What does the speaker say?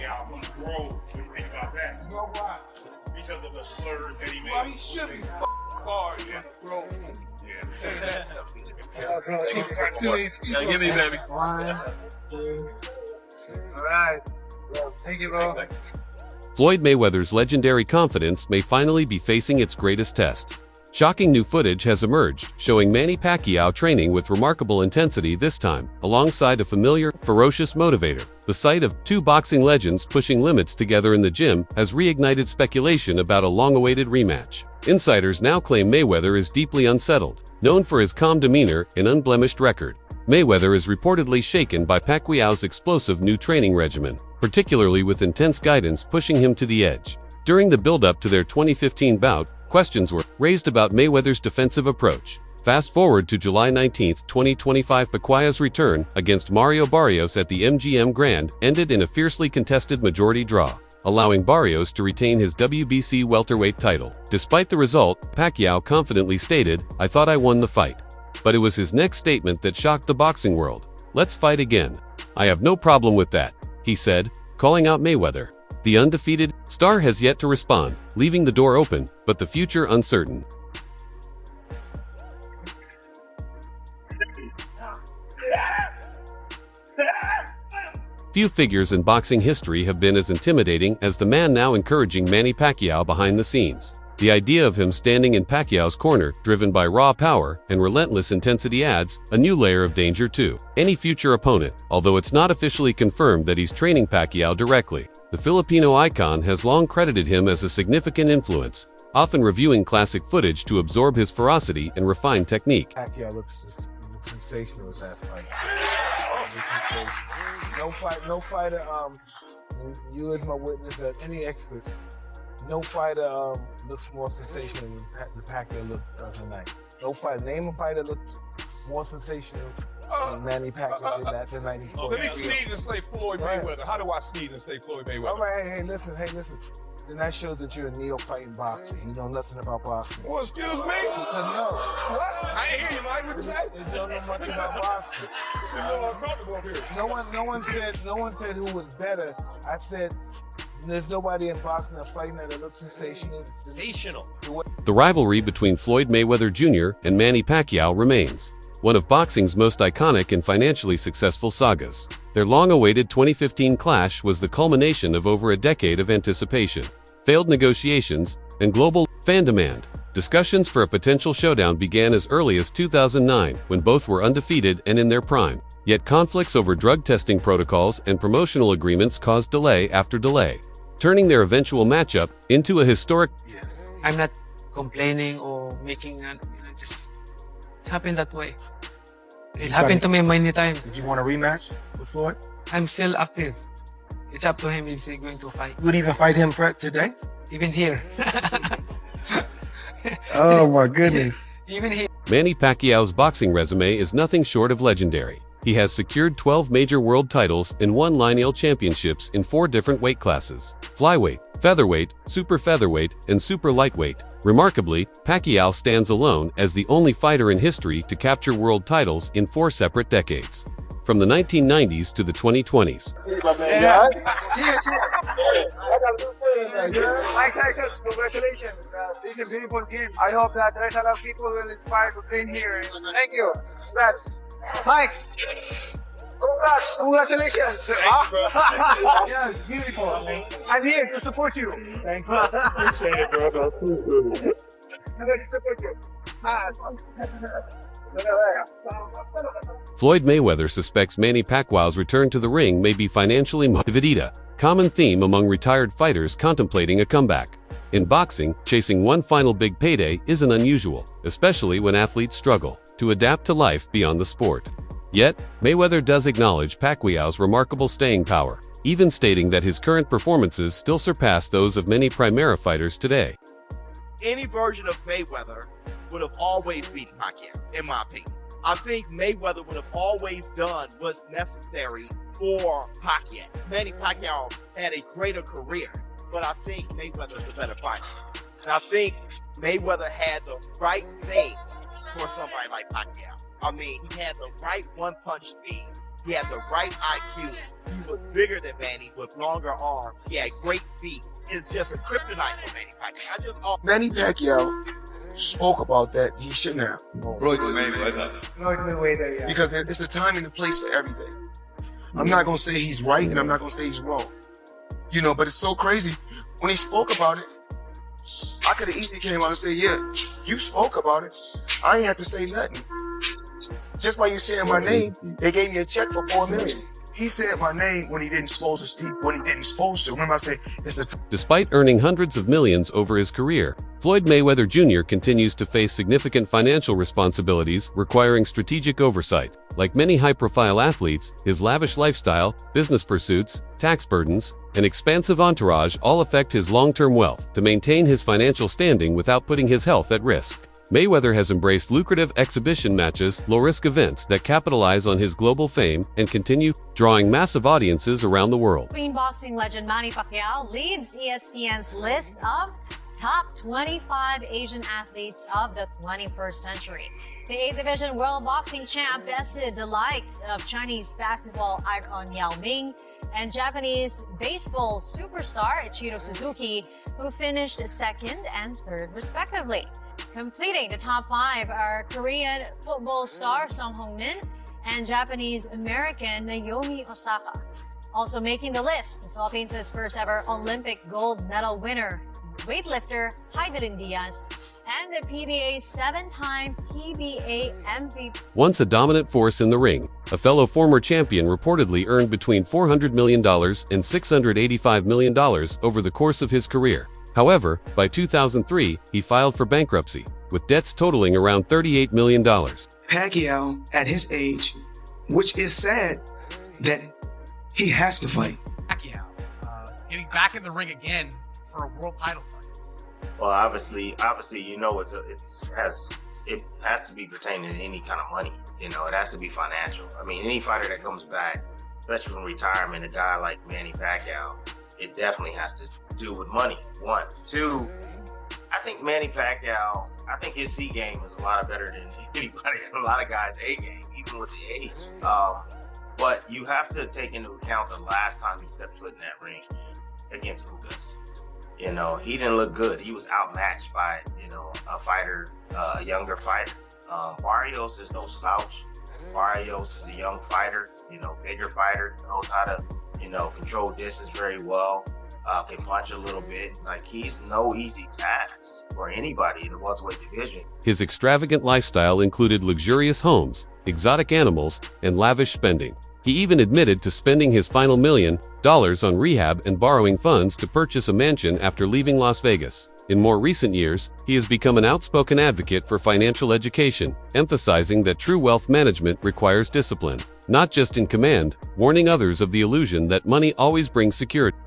Pacquiao from the road. What do you think about that? You know why? Because of the slurs that he made. Well, he should be hard in the road. Yeah. Say that. Yeah, give me, baby. 1, 2. All right. Thank you, bro. Floyd Mayweather's legendary confidence may finally be facing its greatest test. Shocking new footage has emerged, showing Manny Pacquiao training with remarkable intensity this time, alongside a familiar, ferocious motivator. The sight of two boxing legends pushing limits together in the gym has reignited speculation about a long-awaited rematch. Insiders now claim Mayweather is deeply unsettled. Known for his calm demeanor and unblemished record, Mayweather is reportedly shaken by Pacquiao's explosive new training regimen, particularly with intense guidance pushing him to the edge. During the build-up to their 2015 bout, questions were raised about Mayweather's defensive approach. Fast forward to July 19, 2025, Pacquiao's return against Mario Barrios at the MGM Grand ended in a fiercely contested majority draw, allowing Barrios to retain his WBC welterweight title. Despite the result, Pacquiao confidently stated, "I thought I won the fight." But it was his next statement that shocked the boxing world. "Let's fight again. I have no problem with that," he said, calling out Mayweather. The undefeated star has yet to respond, leaving the door open, but the future uncertain. Few figures in boxing history have been as intimidating as the man now encouraging Manny Pacquiao behind the scenes. The idea of him standing in Pacquiao's corner, driven by raw power and relentless intensity, adds a new layer of danger to any future opponent. Although it's not officially confirmed that he's training Pacquiao directly, the Filipino icon has long credited him as a significant influence, often reviewing classic footage to absorb his ferocity and refined technique. Pacquiao looks sensational as that fight. No fighter, you as my witness, any expert, no fighter looks more sensational than the Pacquiao looked tonight. No fighter, name a fighter looked more sensational than Manny Pacquiao did that the night he fought. Let me sneeze and say Floyd Mayweather. How do I sneeze and say Floyd Mayweather? All right, hey, listen. Then that shows that you're a neophyte in boxing. You know nothing about boxing. Well, excuse me? No. What? I ain't hear you, Mike. What you say? You don't know much about boxing. You know what I'm talking about here. No one said who was better. I said there's nobody in boxing that's fighting that looks sensational. The rivalry between Floyd Mayweather Jr. and Manny Pacquiao remains one of boxing's most iconic and financially successful sagas. Their long-awaited 2015 clash was the culmination of over a decade of anticipation, failed negotiations, and global fan demand. Discussions for a potential showdown began as early as 2009, when both were undefeated and in their prime. Yet conflicts over drug testing protocols and promotional agreements caused delay after delay, turning their eventual matchup into a historic. I'm not complaining or making just it's happened that way. It happened to me many times. Did you want a rematch with Floyd? I'm still active. It's up to him if he's going to fight. You would even fight him today? Even here. Oh my goodness. Even here. Manny Pacquiao's boxing resume is nothing short of legendary. He has secured 12 major world titles and won lineal championships in 4 different weight classes: flyweight, featherweight, super featherweight, and super lightweight. Remarkably, Pacquiao stands alone as the only fighter in history to capture world titles in 4 separate decades, from the 1990s to the 2020s. Mike Tyson, congratulations. This is a beautiful game. I hope that there's a lot of people will inspire to train here. Thank you. Congrats. Mike, congrats. Congratulations. Yes, beautiful. I'm here to support you. Thank you. Appreciate it, brother. I'm here to support you. Floyd Mayweather suspects Manny Pacquiao's return to the ring may be financially motivated, common theme among retired fighters contemplating a comeback. In boxing, chasing one final big payday isn't unusual, especially when athletes struggle to adapt to life beyond the sport. Yet, Mayweather does acknowledge Pacquiao's remarkable staying power, even stating that his current performances still surpass those of many Primera fighters today. Any version of Mayweather would have always beaten Pacquiao, in my opinion. I think Mayweather would have always done what's necessary for Pacquiao. Manny Pacquiao had a greater career, but I think Mayweather's a better fighter. And I think Mayweather had the right things for somebody like Pacquiao. I mean, he had the right one-punch speed. He had the right IQ. He was bigger than Manny with longer arms. He had great feet. It's just a kryptonite for Manny Pacquiao. Manny Pacquiao spoke about that. He shouldn't have. Floyd Mayweather. Floyd Mayweather, yeah. Because it's a time and a place for everything. I'm not going to say he's right and I'm not going to say he's wrong. You know, but it's so crazy. When he spoke about it, I could have easily came out and said, yeah, you spoke about it. I ain't have to say nothing. Just by you saying my name, they gave me a check for $4 million. He said my name when he didn't supposed to. Remember I said, Despite earning hundreds of millions over his career, Floyd Mayweather Jr. continues to face significant financial responsibilities requiring strategic oversight. Like many high-profile athletes, his lavish lifestyle, business pursuits, tax burdens, and expansive entourage all affect his long-term wealth to maintain his financial standing without putting his health at risk. Mayweather has embraced lucrative exhibition matches, low-risk events that capitalize on his global fame and continue drawing massive audiences around the world. Philippine boxing legend Manny Pacquiao leads ESPN's list of top 25 Asian athletes of the 21st century. The 8th Division World Boxing Champ bested the likes of Chinese basketball icon Yao Ming and Japanese baseball superstar Ichiro Suzuki, who finished second and third respectively. Completing the top 5 are Korean football star Song Hong-min and Japanese-American Naomi Osaka. Also making the list, the Philippines' first ever Olympic gold medal winner, weightlifter Heidelin Diaz, and the PBA's 7-time PBA MVP. Once a dominant force in the ring, a fellow former champion reportedly earned between $400 million and $685 million over the course of his career. However, by 2003, he filed for bankruptcy, with debts totaling around $38 million. Pacquiao, at his age, which is sad that he has to fight. Pacquiao getting back in the ring again for a world title fight. Well, obviously, you know, it has to be pertaining to any kind of money. You know, it has to be financial. I mean, any fighter that comes back, especially from retirement, a guy like Manny Pacquiao, it definitely has to do with money. 1, 2. I think Manny Pacquiao, I think his C game is a lot better than anybody, a lot of guys' A game, even with the age. But you have to take into account the last time he stepped foot in that ring against Ugas. You know, he didn't look good. He was outmatched by, you know, a fighter, a younger fighter. Barrios is no slouch. Barrios is a young fighter, you know, bigger fighter, knows how to, you know, control distance very well, can punch a little bit. Like, he's no easy task for anybody in the welterweight division. His extravagant lifestyle included luxurious homes, exotic animals, and lavish spending. He even admitted to spending his final $1 million on rehab and borrowing funds to purchase a mansion after leaving Las Vegas. In more recent years, he has become an outspoken advocate for financial education, emphasizing that true wealth management requires discipline, not just in command, warning others of the illusion that money always brings security.